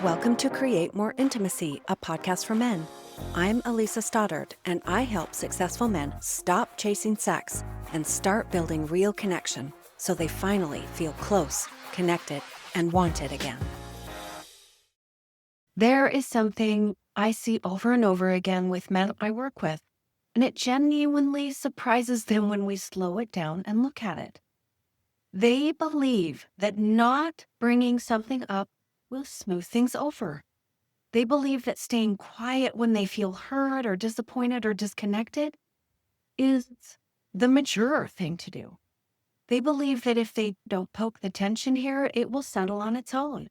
Welcome to Create More Intimacy, a podcast for men. I'm Elisa Stoddard, and I help successful men stop chasing sex and start building real connection so they finally feel close, connected, and wanted again. There is something I see over and over again with men I work with, and it genuinely surprises them when we slow it down and look at it. They believe that not bringing something up will smooth things over. They believe that staying quiet when they feel hurt or disappointed or disconnected is the mature thing to do. They believe that if they don't poke the tension here, it will settle on its own.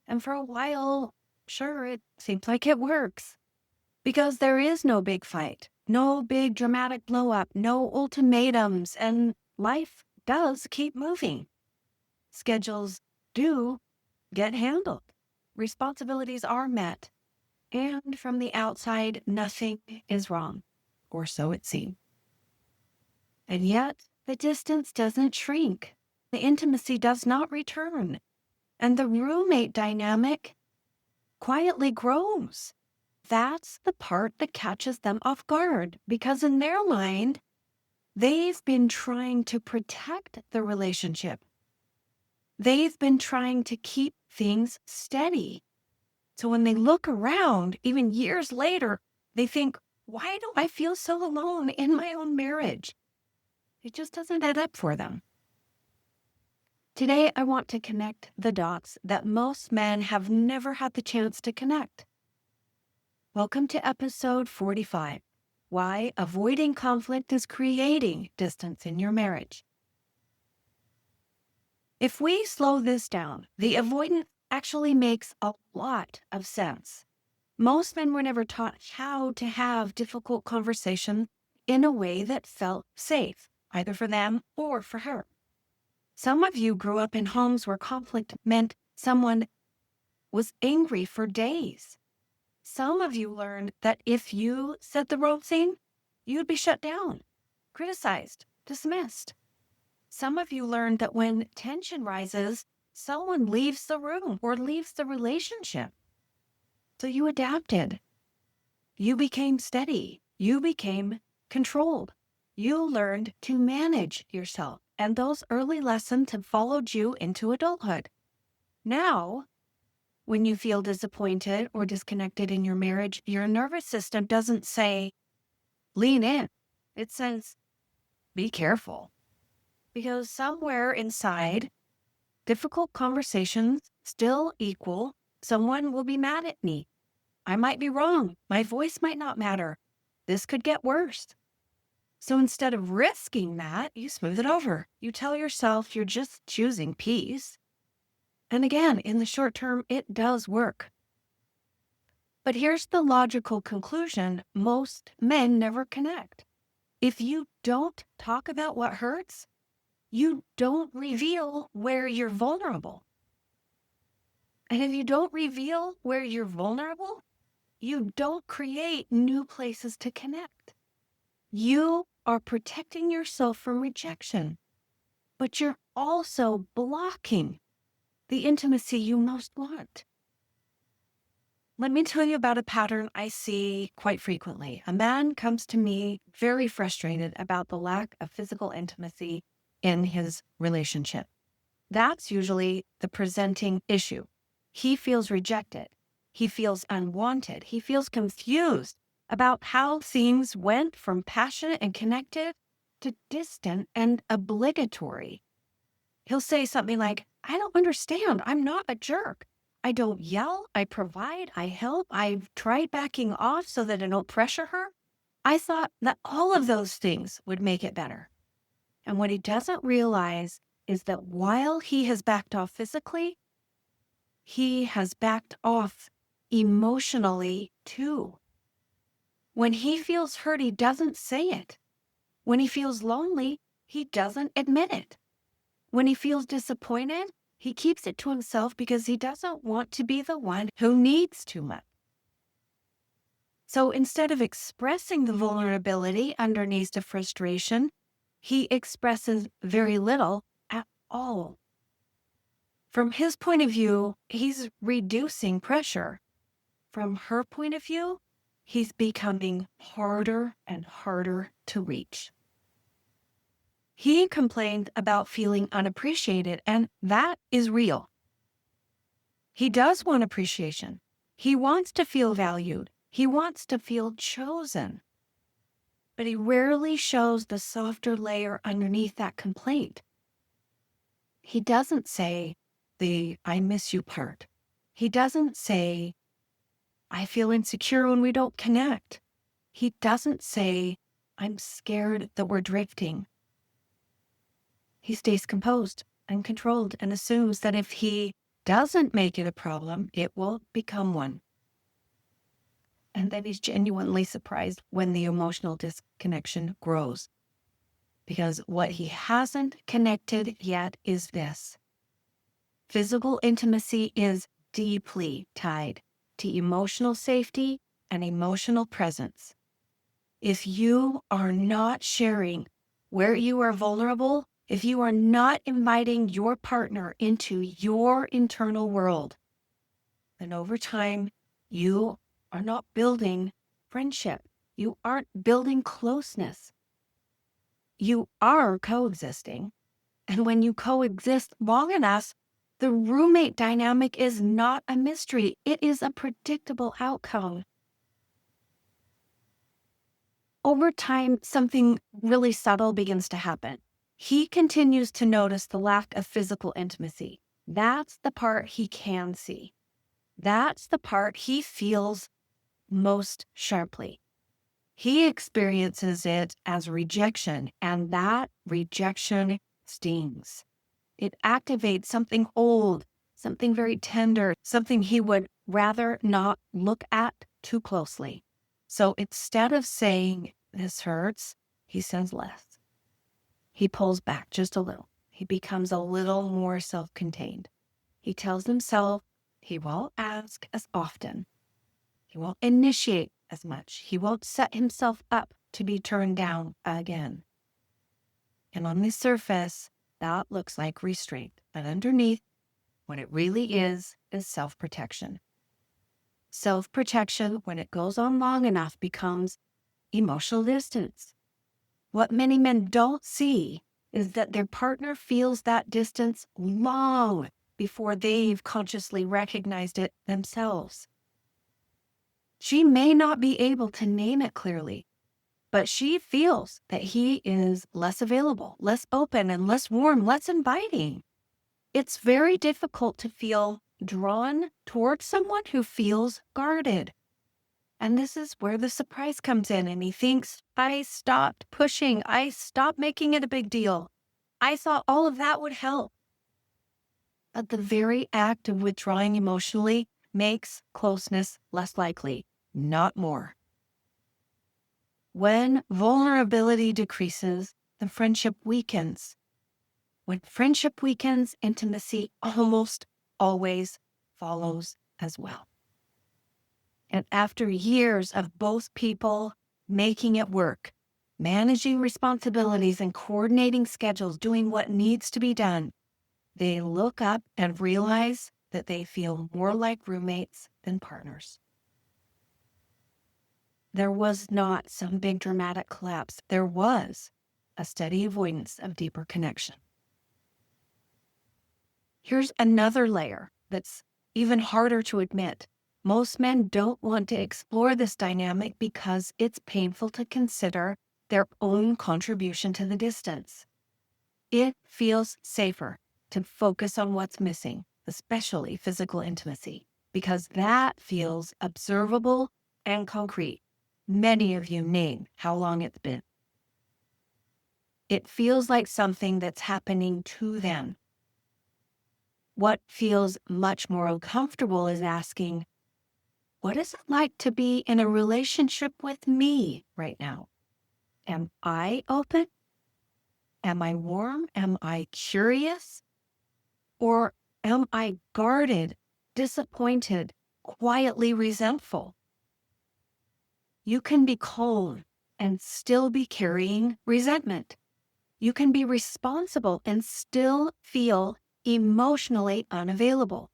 And for a while, sure, it seems like it works. Because there is no big fight, no big dramatic blow up, no ultimatums, and life does keep moving. Schedules do get handled. Responsibilities are met. And from the outside, nothing is wrong, or so it seems. And yet, the distance doesn't shrink. The intimacy does not return. And the roommate dynamic quietly grows. That's the part that catches them off guard, because in their mind, they've been trying to protect the relationship. They've been trying to keep things steady. So when they look around, even years later, they think, why do I feel so alone in my own marriage? It just doesn't add up for them. Today, I want to connect the dots that most men have never had the chance to connect. Welcome to episode 45, Why Avoiding Conflict is Creating Distance in Your Marriage. If we slow this down, the avoidance actually makes a lot of sense. Most men were never taught how to have difficult conversation in a way that felt safe, either for them or for her. Some of you grew up in homes where conflict meant someone was angry for days. Some of you learned that if you said the wrong thing, you'd be shut down, criticized, dismissed. Some of you learned that when tension rises, someone leaves the room or leaves the relationship. So you adapted. You became steady. You became controlled. You learned to manage yourself. And those early lessons have followed you into adulthood. Now, when you feel disappointed or disconnected in your marriage, your nervous system doesn't say, lean in. It says, be careful. Because somewhere inside, difficult conversations still equal someone will be mad at me. I might be wrong. My voice might not matter. This could get worse. So instead of risking that, you smooth it over. You tell yourself you're just choosing peace. And again, in the short term, it does work. But here's the logical conclusion most men never connect. If you don't talk about what hurts, you don't reveal where you're vulnerable. And if you don't reveal where you're vulnerable, you don't create new places to connect. You are protecting yourself from rejection, but you're also blocking the intimacy you most want. Let me tell you about a pattern I see quite frequently. A man comes to me very frustrated about the lack of physical intimacy in his relationship. That's usually the presenting issue. He feels rejected. He feels unwanted. He feels confused about how things went from passionate and connected to distant and obligatory. He'll say something like, I don't understand. I'm not a jerk. I don't yell. I provide. I help. I've tried backing off so that I don't pressure her. I thought that all of those things would make it better. And what he doesn't realize is that while he has backed off physically, he has backed off emotionally too. When he feels hurt, he doesn't say it. When he feels lonely, he doesn't admit it. When he feels disappointed, he keeps it to himself because he doesn't want to be the one who needs too much. So instead of expressing the vulnerability underneath the frustration, he expresses very little at all. From his point of view, he's reducing pressure. From her point of view, he's becoming harder and harder to reach. He complained about feeling unappreciated, and that is real. He does want appreciation. He wants to feel valued. He wants to feel chosen. But he rarely shows the softer layer underneath that complaint. He doesn't say the "I miss you" part. He doesn't say, "I feel insecure when we don't connect." He doesn't say, "I'm scared that we're drifting." He stays composed and controlled and assumes that if he doesn't make it a problem, it will become one. And then he's genuinely surprised when the emotional disconnection grows. Because what he hasn't connected yet is this: physical intimacy is deeply tied to emotional safety and emotional presence. If you are not sharing where you are vulnerable, if you are not inviting your partner into your internal world, then over time, you are not building friendship. You aren't building closeness. You are coexisting. And when you coexist long enough, the roommate dynamic is not a mystery. It is a predictable outcome. Over time, something really subtle begins to happen. He continues to notice the lack of physical intimacy. That's the part he can see. That's the part he feels most sharply. He experiences it as rejection, and that rejection stings. It activates something old, something very tender, something he would rather not look at too closely. So instead of saying, "This hurts," he says less. He pulls back just a little. He becomes a little more self-contained. He tells himself he won't ask as often. He won't initiate as much. He won't set himself up to be turned down again. And on the surface, that looks like restraint. But underneath, what it really is self-protection. Self-protection, when it goes on long enough, becomes emotional distance. What many men don't see is that their partner feels that distance long before they've consciously recognized it themselves. She may not be able to name it clearly, but she feels that he is less available, less open, and less warm, less inviting. It's very difficult to feel drawn towards someone who feels guarded. And this is where the surprise comes in, and he thinks, "I stopped pushing. I stopped making it a big deal. I thought all of that would help." But the very act of withdrawing emotionally makes closeness less likely, not more. When vulnerability decreases, the friendship weakens. When friendship weakens, intimacy almost always follows as well. And after years of both people making it work, managing responsibilities and coordinating schedules, doing what needs to be done, they look up and realize that they feel more like roommates than partners. There was not some big dramatic collapse. There was a steady avoidance of deeper connection. Here's another layer that's even harder to admit. Most men don't want to explore this dynamic because it's painful to consider their own contribution to the distance. It feels safer to focus on what's missing, especially physical intimacy, because that feels observable and concrete. Many of you name how long it's been. It feels like something that's happening to them. What feels much more uncomfortable is asking, what is it like to be in a relationship with me right now? Am I open? Am I warm? Am I curious? Or am I guarded, disappointed, quietly resentful? You can be cold and still be carrying resentment. You can be responsible and still feel emotionally unavailable.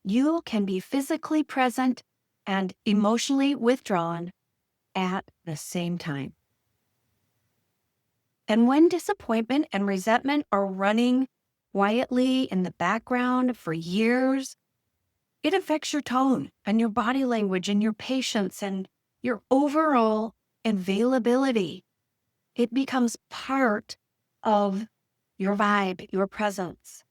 You can be physically present and emotionally withdrawn at the same time. And when disappointment and resentment are running quietly in the background for years, it affects your tone and your body language and your patience and your overall availability. It becomes part of your vibe, your presence.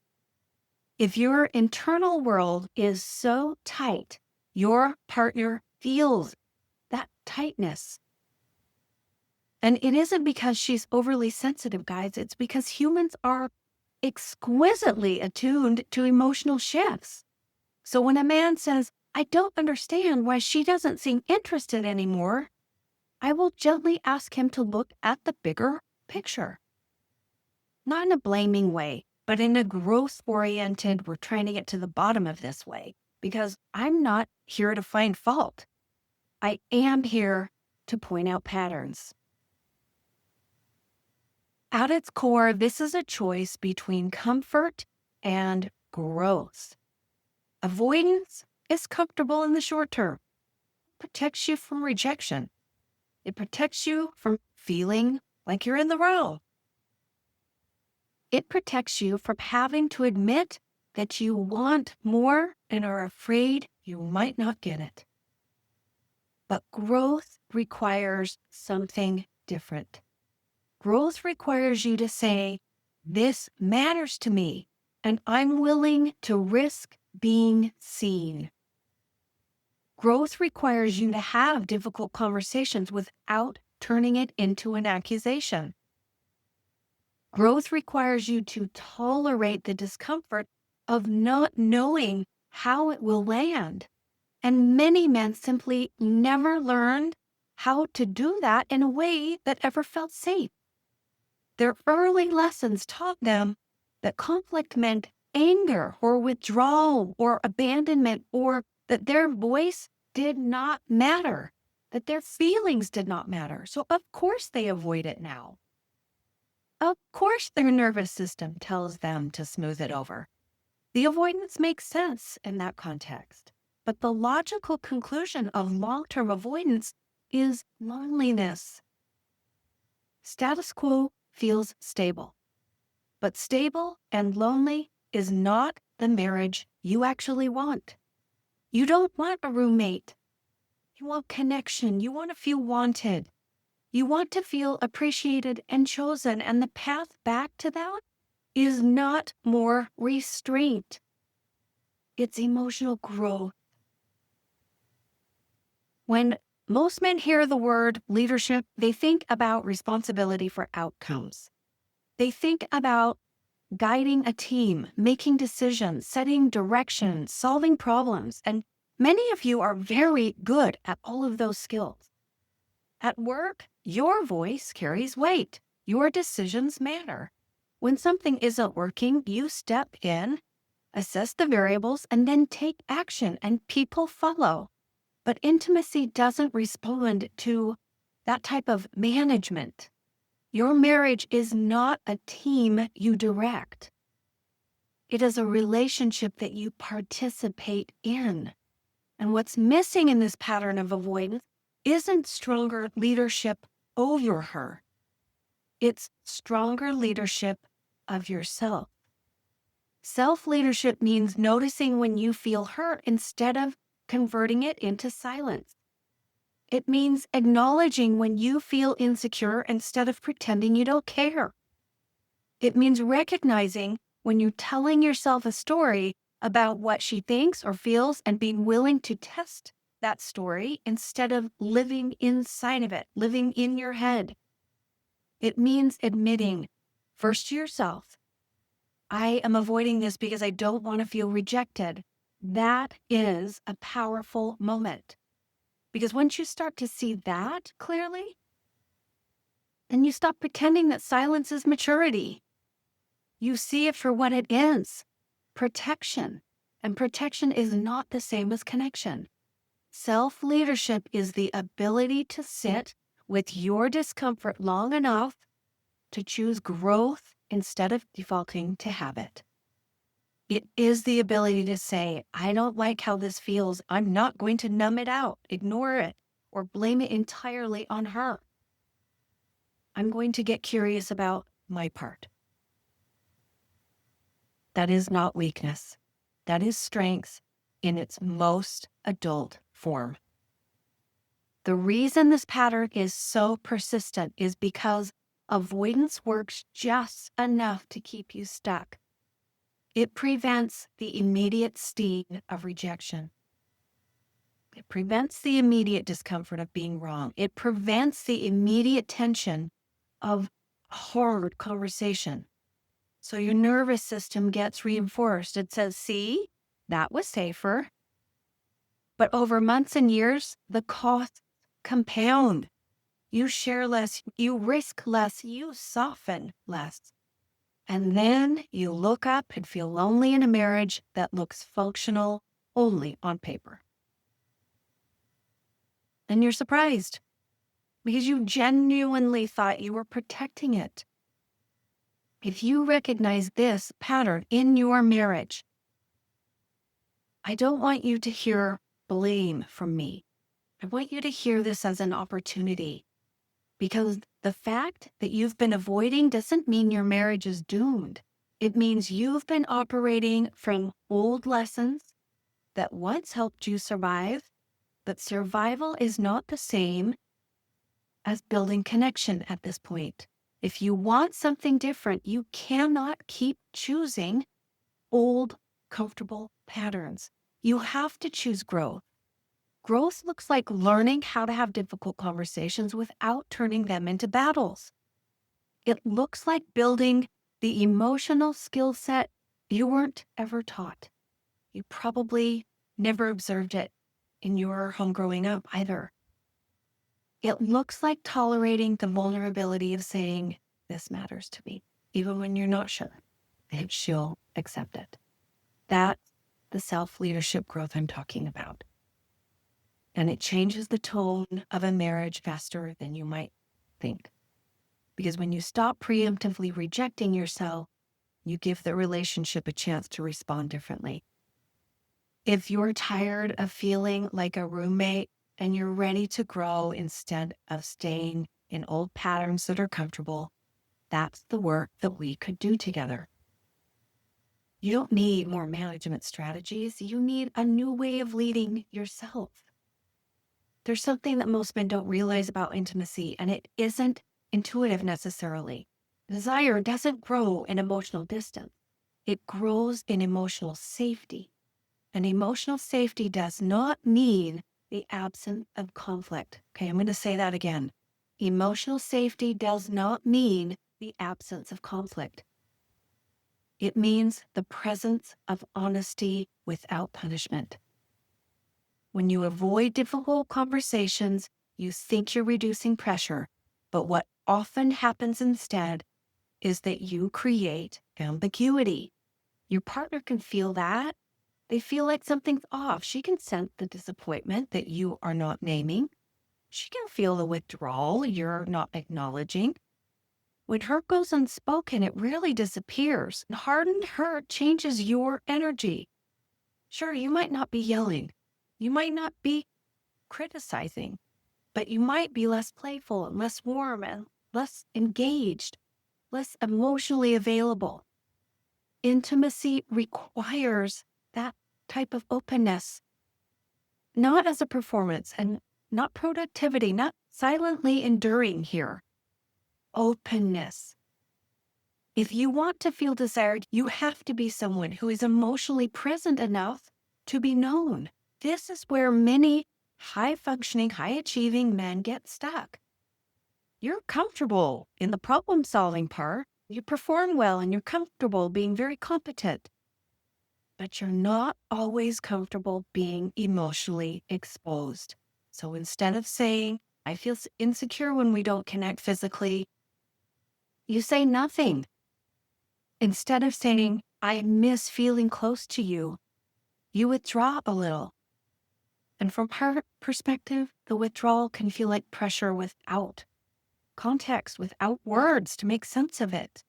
If your internal world is so tight, your partner feels that tightness. And it isn't because she's overly sensitive, guys. It's because humans are exquisitely attuned to emotional shifts. So when a man says, I don't understand why she doesn't seem interested anymore, I will gently ask him to look at the bigger picture. Not in a blaming way, but in a growth-oriented, we're trying to get to the bottom of this way, because I'm not here to find fault. I am here to point out patterns. At its core, this is a choice between comfort and growth. Avoidance is comfortable in the short term. It protects you from rejection. It protects you from feeling like you're in the wrong. It protects you from having to admit that you want more and are afraid you might not get it. But growth requires something different. Growth requires you to say, this matters to me, and I'm willing to risk being seen. Growth requires you to have difficult conversations without turning it into an accusation. Growth requires you to tolerate the discomfort of not knowing how it will land. And many men simply never learned how to do that in a way that ever felt safe. Their early lessons taught them that conflict meant anger or withdrawal or abandonment, or that their voice did not matter, that their feelings did not matter. So of course they avoid it now. Of course their nervous system tells them to smooth it over. The avoidance makes sense in that context. But the logical conclusion of long-term avoidance is loneliness. Status quo feels stable. But stable and lonely is not the marriage you actually want. You don't want a roommate. You want connection. You want to feel wanted. You want to feel appreciated and chosen. And the path back to that is not more restraint. It's emotional growth. When most men hear the word leadership, they think about responsibility for outcomes. They think about guiding a team, making decisions, setting direction, solving problems. And many of you are very good at all of those skills. At work, your voice carries weight. Your decisions matter. When something isn't working, you step in, assess the variables, and then take action, and people follow. But intimacy doesn't respond to that type of management. Your marriage is not a team you direct. It is a relationship that you participate in. And what's missing in this pattern of avoidance isn't stronger leadership over her. It's stronger leadership of yourself. Self-leadership means noticing when you feel hurt instead of converting it into silence. It means acknowledging when you feel insecure instead of pretending you don't care. It means recognizing when you're telling yourself a story about what she thinks or feels and being willing to test that story instead of living inside of it, living in your head. It means admitting first to yourself, I am avoiding this because I don't want to feel rejected. That is a powerful moment. Because once you start to see that clearly, then you stop pretending that silence is maturity. You see it for what it is, protection. And protection is not the same as connection. Self-leadership is the ability to sit with your discomfort long enough to choose growth instead of defaulting to habit. It is the ability to say, I don't like how this feels. I'm not going to numb it out, ignore it, or blame it entirely on her. I'm going to get curious about my part. That is not weakness. That is strength in its most adult form. The reason this pattern is so persistent is because avoidance works just enough to keep you stuck. It prevents the immediate sting of rejection. It prevents the immediate discomfort of being wrong. It prevents the immediate tension of hard conversation. So your nervous system gets reinforced. It says, see, that was safer. But over months and years, the costs compound. You share less, you risk less, you soften less. And then you look up and feel lonely in a marriage that looks functional only on paper. And you're surprised because you genuinely thought you were protecting it. If you recognize this pattern in your marriage, I don't want you to hear blame from me. I want you to hear this as an opportunity, because the fact that you've been avoiding doesn't mean your marriage is doomed. It means you've been operating from old lessons that once helped you survive, but survival is not the same as building connection at this point. If you want something different, you cannot keep choosing old, comfortable patterns. You have to choose growth. Growth looks like learning how to have difficult conversations without turning them into battles. It looks like building the emotional skill set you weren't ever taught. You probably never observed it in your home growing up either. It looks like tolerating the vulnerability of saying, this matters to me, even when you're not sure if she'll accept it. That's the self-leadership growth I'm talking about. And it changes the tone of a marriage faster than you might think. Because when you stop preemptively rejecting yourself, you give the relationship a chance to respond differently. If you're tired of feeling like a roommate and you're ready to grow instead of staying in old patterns that are comfortable, that's the work that we could do together. You don't need more management strategies. You need a new way of leading yourself. There's something that most men don't realize about intimacy, and it isn't intuitive necessarily. Desire doesn't grow in emotional distance. It grows in emotional safety. And emotional safety does not mean the absence of conflict. Okay, I'm going to say that again. Emotional safety does not mean the absence of conflict. It means the presence of honesty without punishment. When you avoid difficult conversations, you think you're reducing pressure, but what often happens instead is that you create ambiguity. Your partner can feel that. They feel like something's off. She can sense the disappointment that you are not naming. She can feel the withdrawal you're not acknowledging. When hurt goes unspoken, it really disappears. Hardened hurt changes your energy. Sure, you might not be yelling. You might not be criticizing, but you might be less playful and less warm and less engaged, less emotionally available. Intimacy requires that type of openness, not as a performance and not productivity, not silently enduring here. Openness. If you want to feel desired, you have to be someone who is emotionally present enough to be known. This is where many high-functioning, high-achieving men get stuck. You're comfortable in the problem-solving part. You perform well and you're comfortable being very competent. But you're not always comfortable being emotionally exposed. So instead of saying, I feel insecure when we don't connect physically, you say nothing. Instead of saying, I miss feeling close to you, you withdraw a little. And from her perspective, the withdrawal can feel like pressure without context, without words to make sense of it.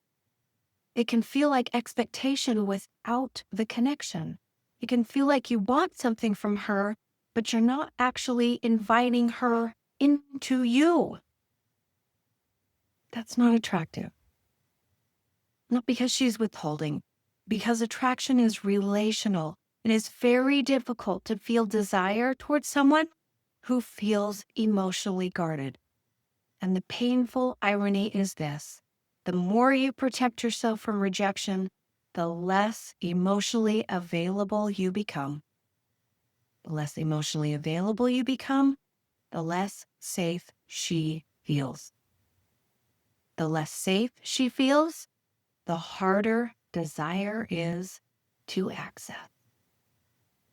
It can feel like expectation without the connection. It can feel like you want something from her, but you're not actually inviting her into you. That's not attractive. Not because she's withholding, because attraction is relational. It is very difficult to feel desire towards someone who feels emotionally guarded. And the painful irony is this: the more you protect yourself from rejection, the less emotionally available you become. The less emotionally available you become, the less safe she feels. The less safe she feels, the harder desire is to access.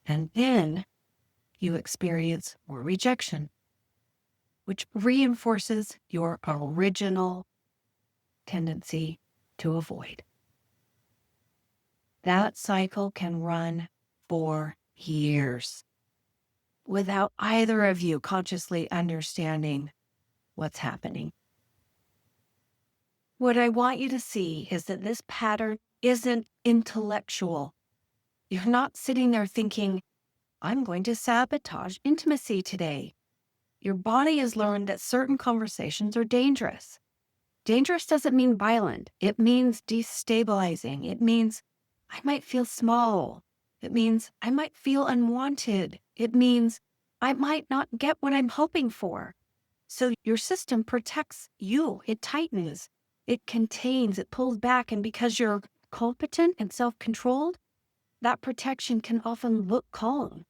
And then you experience more rejection, which reinforces your original tendency to avoid. That cycle can run for years without either of you consciously understanding what's happening. What I want you to see is that this pattern isn't intellectual. You're not sitting there thinking, I'm going to sabotage intimacy today. Your body has learned that certain conversations are dangerous. Dangerous doesn't mean violent. It means destabilizing. It means I might feel small. It means I might feel unwanted. It means I might not get what I'm hoping for. So your system protects you. It tightens. It contains. It pulls back. And because you're competent and self-controlled, that protection can often look calm.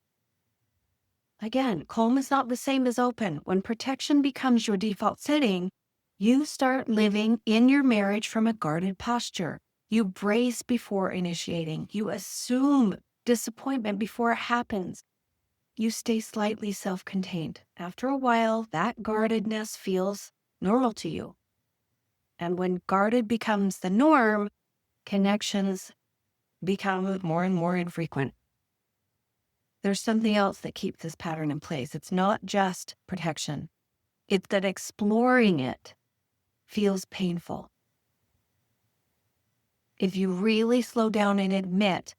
Again, calm is not the same as open. When protection becomes your default setting, you start living in your marriage from a guarded posture. You brace before initiating. You assume disappointment before it happens. You stay slightly self-contained. After a while, that guardedness feels normal to you. And when guarded becomes the norm, connections become more and more infrequent. There's something else that keeps this pattern in place. It's not just protection. It's that exploring it feels painful. If you really slow down and admit,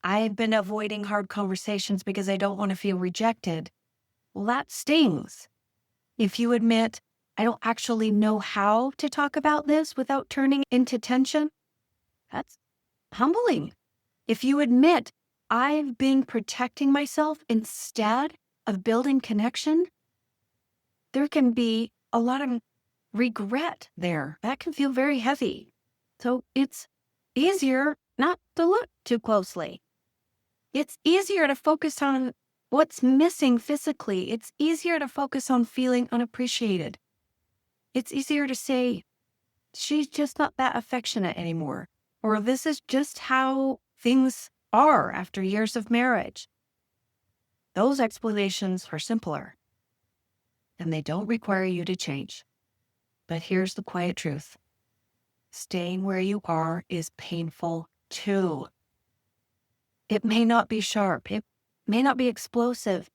I've been avoiding hard conversations because I don't want to feel rejected, well, that stings. If you admit, I don't actually know how to talk about this without turning into tension, that's humbling. If you admit, I've been protecting myself instead of building connection, there can be a lot of regret there. That can feel very heavy. So it's easier not to look too closely. It's easier to focus on what's missing physically. It's easier to focus on feeling unappreciated. It's easier to say, she's just not that affectionate anymore. Or this is just how things are after years of marriage. Those explanations are simpler, and they don't require you to change. But here's the quiet truth. Staying where you are is painful too. It may not be sharp. It may not be explosive,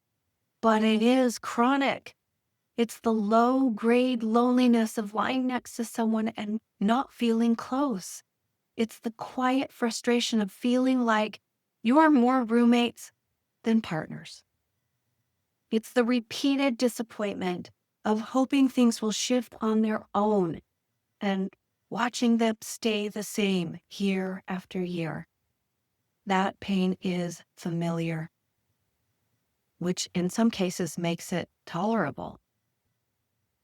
but it is chronic. It's the low-grade loneliness of lying next to someone and not feeling close. It's the quiet frustration of feeling like you are more roommates than partners. It's the repeated disappointment of hoping things will shift on their own and watching them stay the same year after year. That pain is familiar, which in some cases makes it tolerable.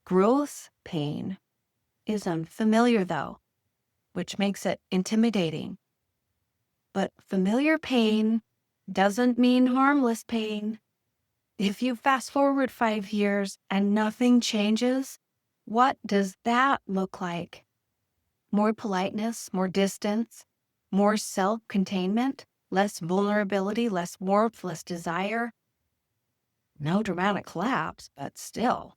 Growth pain is unfamiliar, though, which makes it intimidating. But familiar pain doesn't mean harmless pain. If you fast forward 5 years and nothing changes, what does that look like? More politeness, more distance, more self-containment, less vulnerability, less warmth, less desire. No dramatic collapse, but still.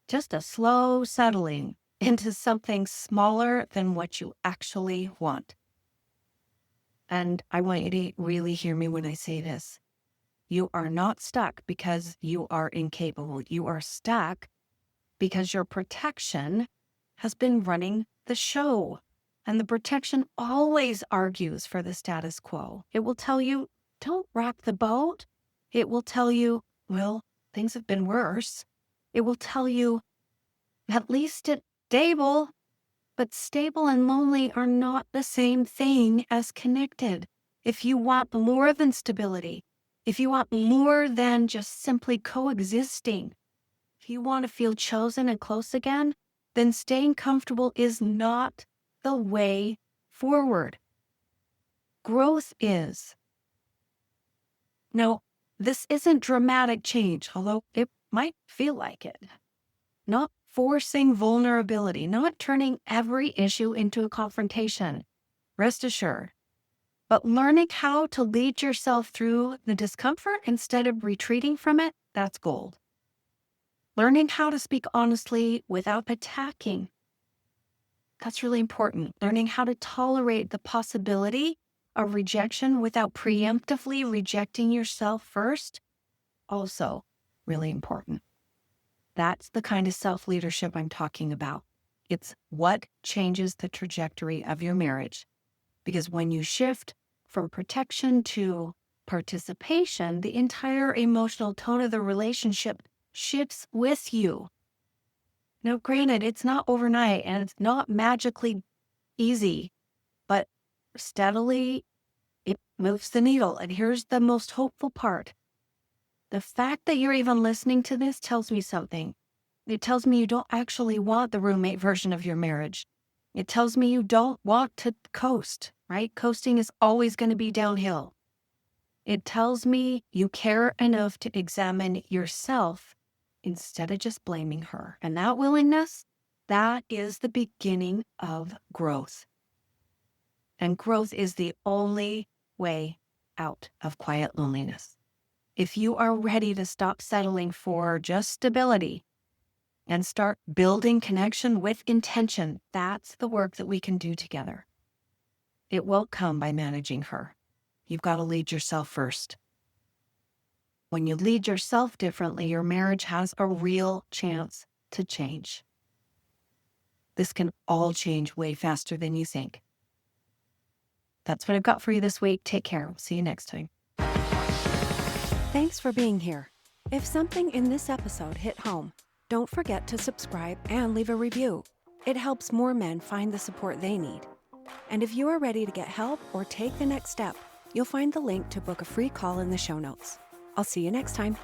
Just a slow settling into something smaller than what you actually want. And I want you to really hear me when I say this. You are not stuck because you are incapable. You are stuck because your protection has been running the show. And the protection always argues for the status quo. It will tell you, don't rock the boat. It will tell you, well, things have been worse. It will tell you, at least it's stable. But stable and lonely are not the same thing as connected. If you want more than stability, if you want more than just simply coexisting, if you want to feel chosen and close again, then staying comfortable is not the way forward. Growth is. No, this isn't dramatic change, although it might feel like it. Not forcing vulnerability, not turning every issue into a confrontation. Rest assured. But learning how to lead yourself through the discomfort instead of retreating from it, that's gold. Learning how to speak honestly without attacking, that's really important. Learning how to tolerate the possibility of rejection without preemptively rejecting yourself first, also really important. That's the kind of self-leadership I'm talking about. It's what changes the trajectory of your marriage. Because when you shift from protection to participation, the entire emotional tone of the relationship shifts with you. Now, granted, it's not overnight and it's not magically easy, but steadily it moves the needle. And here's the most hopeful part. The fact that you're even listening to this tells me something. It tells me you don't actually want the roommate version of your marriage. It tells me you don't want to coast, right? Coasting is always going to be downhill. It tells me you care enough to examine yourself instead of just blaming her. And that willingness, that is the beginning of growth. And growth is the only way out of quiet loneliness. If you are ready to stop settling for just stability and start building connection with intention, that's the work that we can do together. It won't come by managing her. You've got to lead yourself first. When you lead yourself differently, your marriage has a real chance to change. This can all change way faster than you think. That's what I've got for you this week. Take care. We'll see you next time. Thanks for being here. If something in this episode hit home, don't forget to subscribe and leave a review. It helps more men find the support they need. And if you are ready to get help or take the next step, you'll find the link to book a free call in the show notes. I'll see you next time.